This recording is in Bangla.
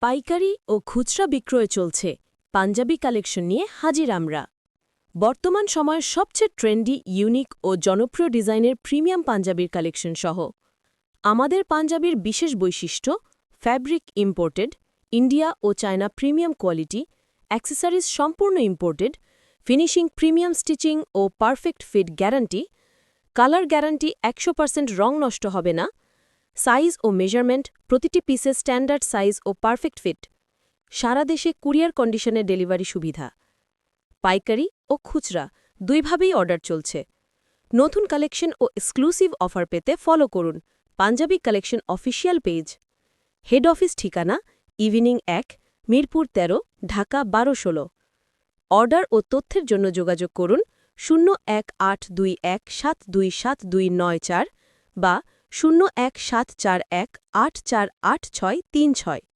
পাইকারি ও খুচরা বিক্রয় চলছে পাঞ্জাবি কালেকশন নিয়ে হাজির আমরা। বর্তমান সময়ের সবচেয়ে ট্রেন্ডি, ইউনিক ও জনপ্রিয় ডিজাইনের প্রিমিয়াম পাঞ্জাবির কালেকশন সহ আমাদের পাঞ্জাবির বিশেষ বৈশিষ্ট্য ফ্যাব্রিক ইম্পোর্টেড, ইন্ডিয়া ও চায়না প্রিমিয়াম কোয়ালিটি, অ্যাক্সেসরিজ সম্পূর্ণ ইম্পোর্টেড, ফিনিশিং প্রিমিয়াম স্টিচিং ও perfect fit guarantee, colour guarantee 100% রং নষ্ট হবে না, সাইজ ও মেজারমেন্ট প্রতিটি পিসের স্ট্যান্ডার্ড সাইজ ও পারফেক্ট ফিট, সারা দেশে কুরিয়ার কন্ডিশনে ডেলিভারি সুবিধা। পাইকারি ও খুচরা দুইভাবেই অর্ডার চলছে। নতুন কালেকশন ও এক্সক্লুসিভ অফার পেতে ফলো করুন Punjabi collection official page. Head office ঠিকানা ইভিনিং 1, মিরপুর 13, ঢাকা 1216। অর্ডার ও তথ্যের জন্য যোগাযোগ করুন 01821727294 বা 0174184863636।